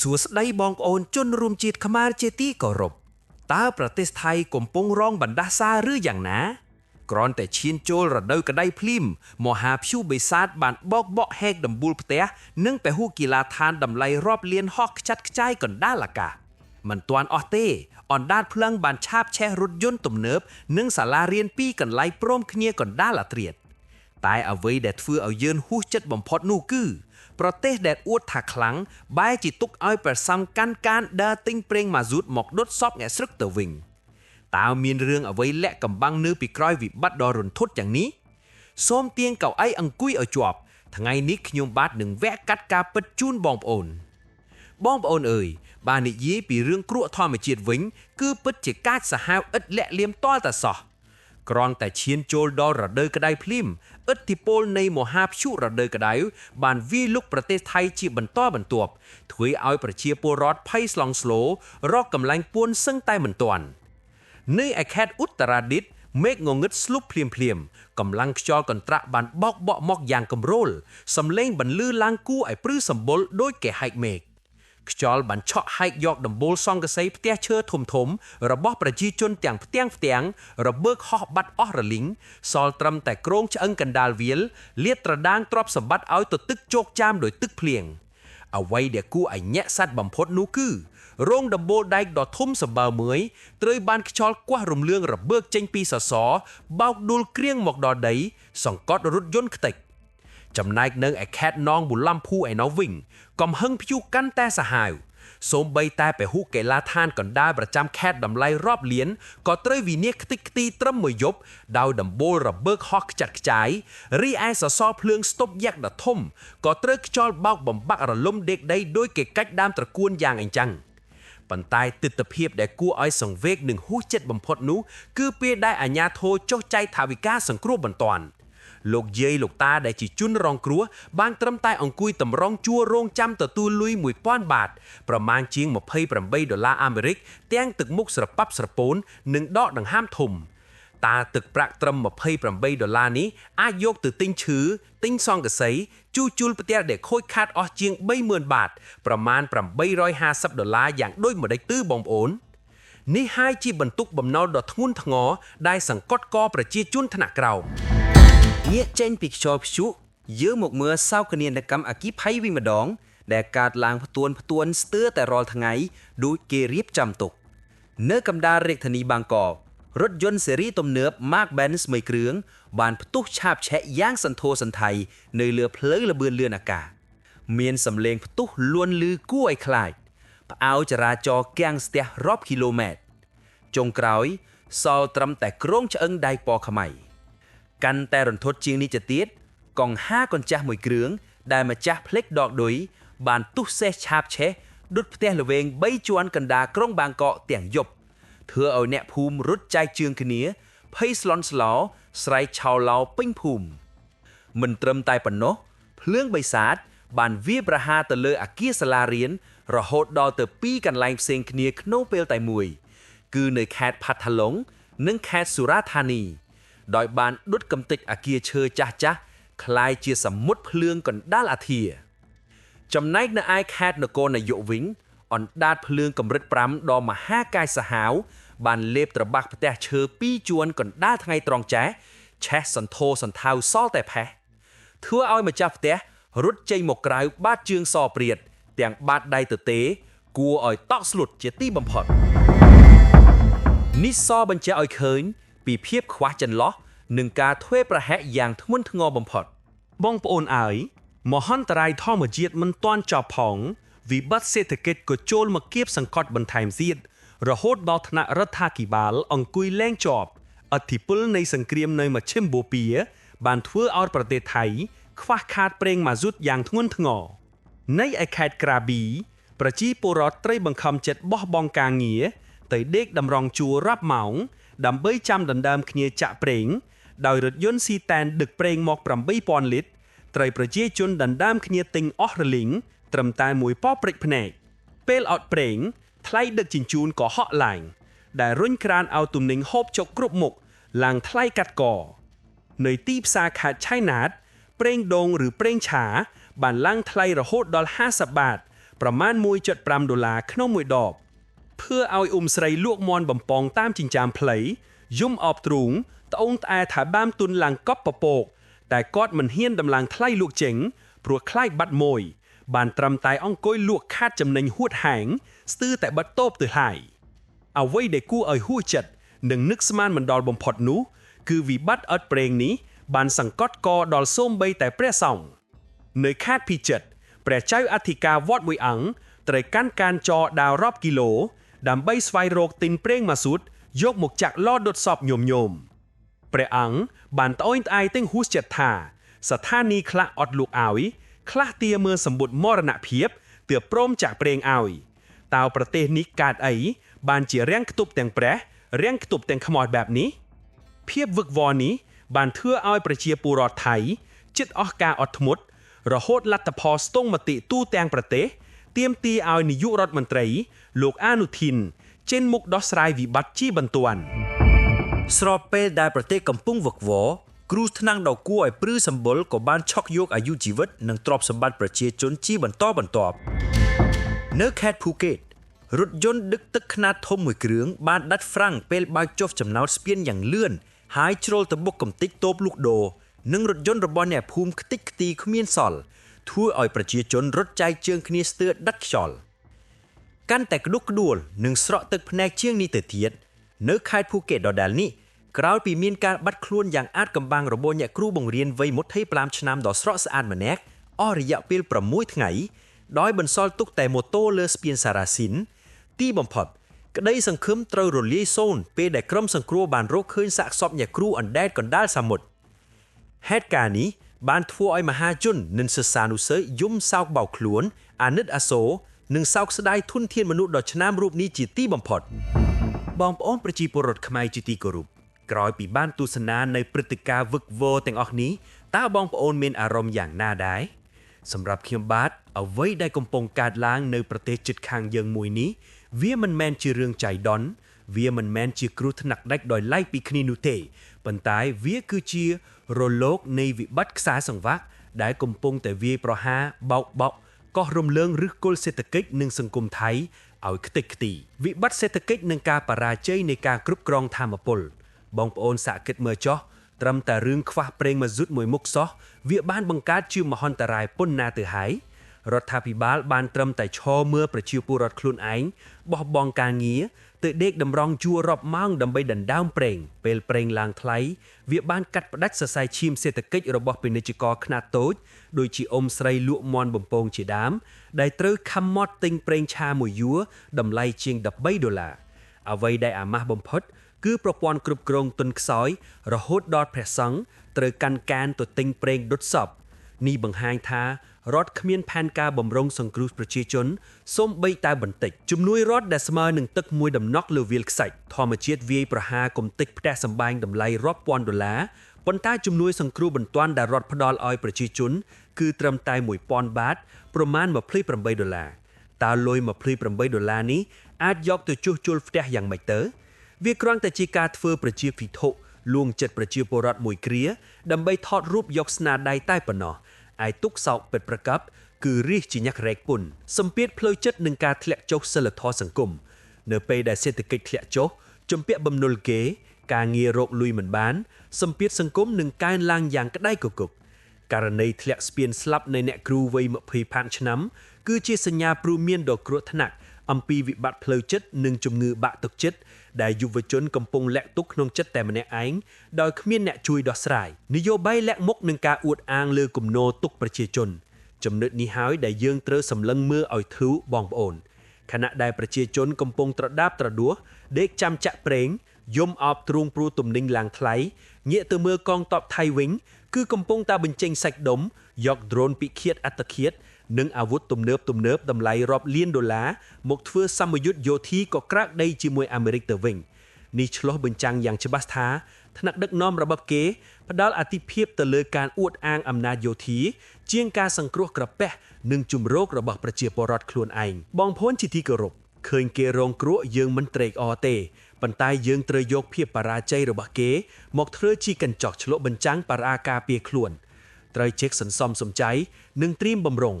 សួស្តីបងប្អូនជនរួមជាតិខ្មែរជាទីគោរពតើប្រទេសថៃកំពុងរងបណ្ដាសាឬយ៉ាងណាគ្រាន់តែឈានចូលរដូវក្តីភ្លៀងមហាព្យុះបិសាចបានបោកបក់ហែកដំបូលផ្ទះនិងពហុកីឡដ្ឋានតម្លៃរាប់លានហោះខ្ចាត់ខ្ចាយកណ្ដាលអាកាសមិនទាន់អស់ទេអណ្ដាតភ្លឹងបានឆាបឆេះរថយន្តទំនើបនិងសាលារៀនពីរកន្លែងព្រមគ្នាកណ្ដាលអាត្រៀតតែអ្វីដែលធ្វើឲ្យយើងហួសចិត្តបំផុតនោះគឺប្រទេសដែលអួតថាខ្លាំងបែរជាទុកឲ្យប្រសំកាន់កានដើរទិញប្រេងម៉ាស៊ូតមកដុតសពអ្នកស្រឹកទៅវិញតើមានរឿងអ្វីលាក់កំបាំងនៅពីក្រោយវិបត្តិដ៏រន្ធត់យ៉ាងនេះសូមទាញកៅអីអង្គុយឲ្យជាប់ថ្ងៃនេះខ្ញុំបាទនឹងវគ្គកាត់ការពិតជូនបងប្អូនអើយបាននិយាយពីរឿងគ្រោះធម្មជាតិវិញគឺពិតជាកាចសាហាវឥតលាក់លៀមតល់តែសោះគ្រាន់តែឈានចូលដល់រដូវក្តៅភ្លៀងឥទ្ធិពលនៃមហាព្យុះរដូវក្តៅបានវាយលុកប្រទេសថៃជាបន្តបន្ទាប់ធ្វើឲ្យប្រជាពលរដ្ឋភ័យស្លង់ស្លោរកកម្លាំងពួនសឹងតែមិនទាន់នៅឯខេត្តឧត្តរឌ្ឍមេឃងងឹតស្លុបភ្លាមកម្លាំងខ្យល់កន្ត្រាក់បានបោកបក់មកយ៉ាងកម្រោលសំឡេងបន្លឺឡើងគួរឲ្យព្រឺសម្បុរដោយគេហែកមេឃខ្យល់បានឆក់ហែកយកដំបូលសង្កសីផ្ទះឈើធំរបស់ប្រជាជនទាំងផ្ទាំងរបើកហោះបាត់អស់រលីងសល់ត្រឹមតែគ្រោងឆ្អឹងកណ្ដាលវាលលាតត្រដាងទ្រព្យសម្បត្តិឲ្យទៅទឹកជោកចាមដោយទឹកភ្លៀងអ្វីដែលគួរឲ្យញាក់សាច់បំផុតនោះគឺរោងដំបូលដែកដ៏ធំសម្បើមួយត្រូវបានខ្យល់គាស់រំលឿងរបើកចេញពីសសរបោកដួលគ្រៀងមកដល់ដីសង្កត់រថយន្តខ្ទេចចំណែកនៅឯខេត្តនងប៊ូឡំភូឯណោះវិញកំហឹងព្យុះកាន់តែសាហាវសូម្បីតែពហុកីឡដ្ឋានកណ្ដាលប្រចាំខេត្តតម្លៃរាប់លានក៏ត្រូវវិនាសខ្ទេចខ្ទីត្រឹមមួយយប់ដោយដំបូលរបើកហោះខ្ចាត់ខ្ចាយរីឯសសរភ្លើងស្តុបយ៉ាក់ដ៏ធំក៏ត្រូវខ្យល់បោកបំបាក់រលំដេកដីដោយគេកាច់ដើមត្រកួនយ៉ាងអញ្ចឹងប៉ុន្តែទិដ្ឋភាពដែលគួរឲ្យសង្វេគនិងហួសចិត្តបំផុតនោះគឺពេលដែលអាជ្ញាធរចុះចែកថវិកាសង្គ្រោះបន្ទាន់លោកយាយលោកតាដែលជាជនរងគ្រោះបានត្រឹមតែអង្គុយតម្រង់ជួររងចាំទទួលលុយ 1000 បាតប្រមាណជាង$28អាមេរិកទាំងទឹកមុខស្រប៉ាប់ស្រពោននិងដកដង្ហើមធំតើទឹកប្រាក់ត្រឹម$28នេះអាចយកទៅទិញឈើទិញសង្កសីជួសជុលផ្ទះដែលខូចខាតអស់ជាង$30,000បាតប្រមាណ$850យ៉ាងដូចម្ដេចទើបងប្អូននេះហើយជាបន្ទុកបំណុលដ៏ធ្ងន់ធ្ងរដែលសង្កត់កប្រជាជនថ្នាក់ក្រោមងាកចេញពីខ្យល់ព្យុះយើងមកមើលសោកនាដកម្មអគ្គិភ័យវិញម្ដងដែលកើតឡើងផ្ទួនស្ទើរតែរាល់ថ្ងៃដូចគេរៀបចំទុកនៅកណ្ដាលរាជធានីបាងកករថយន្តស៊េរីទំនើប Mark Benz មួយគ្រឿងបានផ្ទុះឆាបឆេះយ៉ាងសន្ធោសន្ថៃនៅលើផ្លូវល្បឿនលឿនអាកាសមានសំឡេងផ្ទុះលួនលឺគួរឲ្យខ្លាចផ្អើលចរាចរណ៍គាំងស្ទះរាប់គីឡូម៉ែត្រចុងក្រោយសល់ត្រឹមតែគ្រោងឆ្អឹងដែកពណ៌ខ្មៅកាន់តែរន្ធត់ជាងនេះទៅទៀតកង្ហាកញ្ចាស់មួយគ្រឿងដែលម្ចាស់ផ្លេចដកឌុយបានទុះសេះឆាបឆេះដុតផ្ទះល្វែង3ជាន់កណ្ដាលក្រុងបាងកកទាំងយប់ធ្វើឲ្យអ្នកភូមិរត់ចែកជើងគ្នាភ័យស្លន់ស្លោស្រែកឆោឡោពេញភូមិមិនត្រឹមតែប៉ុណ្ណោះភ្លើងបិសាចបានវាយប្រហារទៅលើអគារសាលារៀនរហូតដល់ទៅ2កន្លែងផ្សេងគ្នាក្នុងពេលតែមួយគឺនៅខេត្តផាត់ថាឡុងនិងខេត្តសុរាษฎร์ธาនីដោយបានដុតកំទេចអគារឈើចាស់คล้ายជាសមុទ្រភ្លើងកណ្ដាលអាធាចំណែកនៅឯខេត្តនគរនាយកវិញអណ្ដាតភ្លើងកម្រិត5ដ៏មហាកាយសាហាវបានលេបត្របាក់ផ្ទះឈើ2ជួនកណ្ដាលថ្ងៃត្រង់ចេះឆេះសន្ធោសន្ថៅសល់តែផេះធ្វើឲ្យម្ចាស់ផ្ទះរត់ចេញមកក្រៅបាតជើងសព្រាតទាំងបាតដៃទទេគួរឲ្យតក់ស្លុតជាទីបំផុតនេះសបញ្ជាក់ឲ្យឃើញពីភាពខ្វះចន្លោះនិងការធ្វេសប្រហែសយ៉ាងធ្ងន់ធ្ងរបំផុតបងប្អូនអើយមហន្តរាយធម្មជាតិមិនទាន់ចប់ផងវិបត្តិសេដ្ឋកិច្ចក៏ចូលមកគៀបសង្កត់បន្ថែមទៀតរហូតដល់ថ្នាក់រដ្ឋាភិបាលអង្គុយលែងជាប់ឥទ្ធិពលនៃសង្គ្រាមនៅមជ្ឈិមបូព៌ាបានធ្វើឲ្យប្រទេសថៃខ្វះខាតប្រេងម៉ាស៊ូតយ៉ាងធ្ងន់ធ្ងរនៅឯខេត្តក្រាប៊ីប្រជាពលរដ្ឋត្រូវបង្ខំចិត្តបោះបង់ការងារទៅដេកតម្រង់ជួររាប់ម៉ោងដើម្បីចាំដណ្ដើមគ្នាចាក់ប្រេងដោយរថយន្តស៊ីតែនដឹកប្រេងមក 8,000 លីត្រត្រូវប្រជាជនដណ្ដើមគ្នាទិញអស់រលីងត្រឹមតែមួយប៉ព្រិចភ្នែកពេលអត់ប្រេងថ្លៃដឹកជញ្ជូនក៏ហក់ឡើងដែលរុញក្រានឲ្យទំនិញហូបចុកគ្រប់មុខឡើងថ្លៃកាត់កនៅទីផ្សារខេត្តឆៃណាតប្រេងដូងឬប្រេងឆាបានឡើងថ្លៃរហូតដល់50 បាត ប្រមាណ $1.5 ក្នុងមួយដបเพื่อឲ្យស្រីលក់មន់បំពងតាមចិញ្ចាមផ្លៃយំអបទ្រូងត្អូញត្អែថាបានទុនឡើងកប់ពពកតែគាត់មិនហ៊ានដំឡើងថ្លៃលក់ចេញព្រោះខ្លាចបាត់មួយបានត្រឹមតែអង្គុយលក់ខាតចំណេញហួតហែងស្ទើរតែបាត់តូបទៅហើយអ្វីដែលគួរឲ្យហួសចិត្តនិងនឹកស្មានមិនដល់បំផុតនោះគឺវិបត្តិអត់ប្រេងនេះបានសង្កត់កដល់សូម្បីតែព្រះសង្ឃនៅខាតភីចិត្តព្រះចៅអធិការវត្តមួយអង្គត្រូវកាន់កានចរដើររាប់គីឡូដើម្បីស្វែងរកទិញប្រេងម៉ាស៊ូតយកមកចាក់ឡដុតសពញោមព្រះអង្គបានត្អូញត្អែទាំងហួសចិត្តថាស្ថានីយ៍ខ្លះអត់លក់ឲ្យខ្លះទាមើលសម្បត្តិមរណភាពទើបព្រមចាក់ប្រេងឲ្យតើប្រទេសនេះកើតអីបានជារាំងខ្ទប់ទាំងព្រះរាំងខ្ទប់ទាំងខ្មោចបែបនេះភាពវឹកវរនេះបានធ្វើឲ្យប្រជាពលរដ្ឋថៃជិតអស់ការអត់ធ្មត់រហូតលទ្ធផលស្ទង់មតិទូទាំងប្រទេសទាមទារឲ្យនាយករដ្ឋមន្ត្រីលោកអនុធីនចេញមុខដោះស្រាយវិបត្តិជាបន្ទាន់ស្របពេលដែលប្រទេសកំពុងវឹកវរគ្រូថ្នាំងដ៏គួរឲ្យព្រឺសម្បុរក៏បានឆក់យកអាយុជីវិតនិងទ្រព្យសម្បត្តិប្រជាជនជាបន្តបន្ទាប់នៅខេត្តភូកេតរថយន្តដឹកទឹកខ្នាតធំមួយគ្រឿងបានដាច់ហ្វ្រាំងពេលបើកចុះចំណោទស្ពានយ៉ាងលឿនហើយជ្រុលទៅបុកកំទេចតូបលូកដូរនិងរថយន្តរបស់អ្នកភូមិខ្ទេចខ្ទីគ្មានសល់ធ្វើឲ្យប្រជាជនរត់ចែកជើងគ្នាស្ទើរដាច់ខ្យល់កាន់តែក្ដុកក្ដួលនិងស្រក់ទឹកភ្នែកជាងនេះទៅទៀតនៅខេត្តភូកេតដដែលនេះក្រោយពីមានការបាត់ខ្លួនយ៉ាងអាថ៌កំបាំងរបស់អ្នកគ្រូបង្រៀនវ័យ25ឆ្នាំដ៏ស្រស់ស្អាតម្នាក់អស់រយៈពេល6ថ្ងៃដោយបន្សល់ទុកតែម៉ូតូលើស្ពានសារ៉ាស៊ីនទីបំផុតក្តីសង្ឃឹមត្រូវរលាយសូន្យពេលដែលក្រុមសង្គ្រោះបានរកឃើញសាកសពអ្នកគ្រូអណ្ដែតកណ្ដាលសមុទ្រហេតុការណ៍នេះបានធ្វើឲ្យមហាជននិងសិស្សានុសិស្សយំសោកបោកខ្លួនអាណិតអាសូរនិងសោកស្ដាយធនធានមនុស្សដ៏ឆ្នើមរូបនេះជាទីបំផុតបងប្អូនប្រជាពលរដ្ឋខ្មែរជាទីគោរពក្រោយពីបានទស្សនានៅព្រឹត្តិការណ៍វឹកវរទាំងអស់នេះតើបងប្អូនមានអារម្មណ៍យ៉ាងណាដែរសម្រាប់ខ្ញុំបាទអ្វីដែលកំពុងកើតឡើងនៅប្រទេសជិតខាងយើងមួយនេះវាមិនមែនជារឿងចៃដន្យវាមិនមែនជាគ្រោះថ្នាក់ដាច់ដោយឡែកពីគ្នានោះទេប៉ុន្តែវាគឺជារលកនៃវិបត្តិខ្សែសង្វាក់ដែលកំពុងតែវាយប្រហារបោកបក់កោះរំលើងឫសគល់សេដ្ឋកិច្ចនិងសង្គមថៃឲ្យខ្ទេចខ្ទីវិបត្តិសេដ្ឋកិច្ចនិងការបរាជ័យនៃការគ្រប់គ្រងថាមពលបងប្អូនសាកគិតមើលចុះត្រឹមតែរឿងខ្វះប្រេងម៉ាស៊ូតមួយមុខសោះវាបានបង្កើតជាមហន្តរាយប៉ុណ្ណាទៅហើយរដ្ឋាភិបាលបានត្រឹមតែឈរមើលប្រជាពលរដ្ឋខ្លួនឯងបោះបង់ការងារទៅដេកតម្រង់ជួររាប់ម៉ោងដើម្បីដណ្ដើមប្រេងពេលប្រេងឡើងថ្លៃវាបានកាត់ផ្ដាច់សរសៃឈាមសេដ្ឋកិច្ចរបស់ពាណិជ្ជករខ្នាតតូចដូចជាស្រីលក់មាន់បំពងជាដើមដែលត្រូវខំមាត់ទិញប្រេងឆាមួយយួរតម្លៃជាង$13អ្វីដែលអាម៉ាស់បំផុតគឺប្រព័ន្ធគ្រប់គ្រងទុនខ្សោយរហូតដល់ព្រះសង្ឃត្រូវកាន់កានទៅទិញប្រេងដុតសពនេះបង្ហាញថារដ្ឋគ្មានផែនការបម្រុងសង្គ្រោះប្រជាជនសូម្បីតែបន្តិចជំនួយរដ្ឋដែលស្មើនឹងទឹកមួយដំណក់លើវាលខ្សាច់ធម្មជាតិវាយប្រហារគំតិចផ្ទះសម្បែងតម្លៃរាប់ពាន់ដុល្លារប៉ុន្តែជំនួយសង្គ្រោះបន្ទាន់ដែលរដ្ឋផ្ដល់ឲ្យប្រជាជនគឺត្រឹមតែ$1000ប្រមាណ$28តើលុយ$28នេះអាចយកទៅជួសជុលផ្ទះយ៉ាងម៉េចទៅវាគ្រាន់តែជាការធ្វើប្រជាភិថុលួងចិត្តប្រជាពលរដ្ឋមួយគ្រាដើម្បីថតរូបយកស្នាដៃតែប៉ុណ្ណោះឯទុកសោកពិតប្រាកដគឺរិះជាញឹករែកពុនសម្ពាធផ្លូវចិត្តនឹងការធ្លាក់ចុះសីលធម៌សង្គមនៅពេលដែលសេដ្ឋកិច្ចធ្លាក់ចុះជំពាក់បំណុលគេការងាររកលុយមិនបានសម្ពាធសង្គមនឹងកើនឡើងយ៉ាងក្តៅគគុកករណីធ្លាក់ស្ពានស្លាប់នៃអ្នកគ្រូវ័យ25ឆ្នាំគឺជាសញ្ញាព្រមានដ៏គ្រោះថ្នាក់អំពីវិបត្តិផ្លូវចិត្តនិងជំងឺបាក់ទឹកចិត្តដែលយុវជនកំពុងលាក់ទុកក្នុងចិត្តតែម្នាក់ឯងដោយគ្មានអ្នកជួយដោះស្រាយនយោបាយលាក់មុខនឹងការអួតអាងលើគំនរទុកប្រជាជនចំណុចនេះហើយដែលយើងត្រូវសម្លឹងមើលឲ្យធូរបងប្អូនខណៈដែលប្រជាជនកំពុងត្រដាបត្រដួសដេកចាំចាក់ប្រេងយំអោបទ្រូងព្រួទំនិញឡើងថ្លៃងាកទៅមើលកងទ័ពថៃវិញគឺកំពុងតែបញ្ចេញសាច់ដុំយក drone ពិឃាតអត្តឃាតនិងអាវុធទំនើបតម្លៃរាប់លានដុល្លារមកធ្វើសម្ពយុទ្ធយោធាក៏ក្រាកដីជាមួយអាមេរិកទៅវិញនេះឆ្លុះបញ្ចាំងយ៉ាងច្បាស់ថាថ្នាក់ដឹកនាំរបស់គេផ្ដល់អាទិភាពទៅលើការអួតអាងអំណាចយោធាជាងការសង្គ្រោះក្រពះនិងជំរករបស់ប្រជាពលរដ្ឋខ្លួនឯងបងប្អូនជាទីគោរពឃើញគេរងគ្រោះយើងមិនត្រេកអរទេប៉ុន្តែយើងត្រូវយកភាពបរាជ័យរបស់គេមកធ្វើជាកញ្ចក់ឆ្លុះបញ្ចាំងបរាការពារខ្លួនត្រូវចេះសន្សំសំចៃនិងត្រៀមបំរុង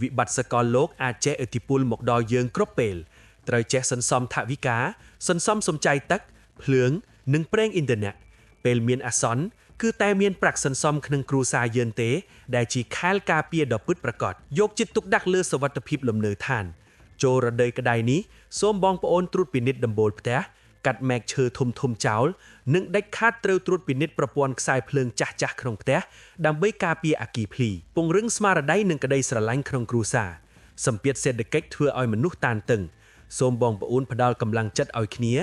វិបត្តិសកលលោកអាចជះឥទ្ធិពលមកដល់យើងគ្រប់ពេលត្រូវចេះសន្សំថវិកាសន្សំសំចៃទឹកភ្លើងនិងប្រេងឥន្ធនៈពេលមានអាសន្នគឺតែមានប្រាក់សន្សំក្នុងគ្រួសារយើងទេដែលជាខែលការពារដ៏ពិតប្រាកដយកចិត្តទុកដាក់លើសុវត្ថិភាពលំនៅឋានចូលរដូវក្តៅនេះសូមបងប្អូនត្រួតពិនិត្យដំបូលផ្ទះកាត់មែកឈើធំចោលនិងដាច់ខាតត្រូវត្រួតពិនិត្យប្រព័ន្ធខ្សែភ្លើងចាស់ក្នុងផ្ទះដើម្បីការពារអគ្គិភីពង្រឹងស្មារតីនិងក្តីស្រឡាញ់ក្នុងគ្រួសារសម្ពាធសេដ្ឋកិច្ចធ្វើឲ្យមនុស្សតានតឹងសូមបងប្អូនផ្ដល់កម្លាំងចិត្តឲ្យគ្នា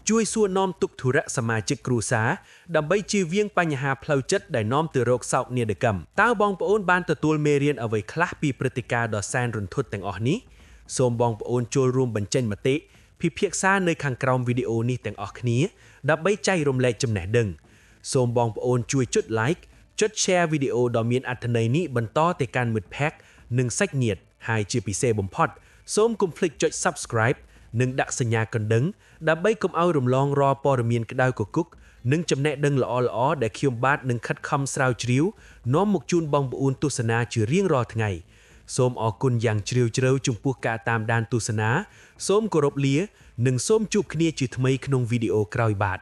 ជួយសួរនាំទុក្ខធុរៈសមាជិកគ្រួសារដើម្បីជៀសវាងបញ្ហាផ្លូវចិត្តដែលនាំទៅរកសោកនាដកម្មតើបងប្អូនបានទទួលមេរៀនអ្វីខ្លះពីព្រឹត្តិការណ៍ដ៏សែនរន្ធត់ទាំងអស់នេះសូមបងប្អូនចូលរួមបញ្ចេញមតិពិភាក្សានៅខាងក្រោមវីដេអូនេះទាំងអស់គ្នាដើម្បីចែករំលែកចំណេះដឹងសូមបងប្អូនជួយចុច like ចុច share វីដេអូដ៏មានអត្ថន័យនេះបន្តទៅកាន់មិត្តភ័ក្តិនិងសាច់ញាតិហើយជាពិសេសបំផុតសូមកុំភ្លេចចុច subscribe និងដាក់សញ្ញាកណ្ដឹងដើម្បីកុំឲ្យរំលងរាល់ព័ត៌មានក្តៅគគុកនិងចំណេះដឹងល្អៗដែលខ្ញុំបាទនឹងខិតខំស្រាវជ្រាវនាំមកជូនបងប្អូនទស្សនាជារៀងរាល់ថ្ងៃសូមអរគុណយ៉ាងជ្រាលជ្រៅចំពោះការតាមដានទស្សនាសូមគោរពលានិងសូមជួបគ្នាជាថ្មីក្នុងវីដេអូក្រោយបាទ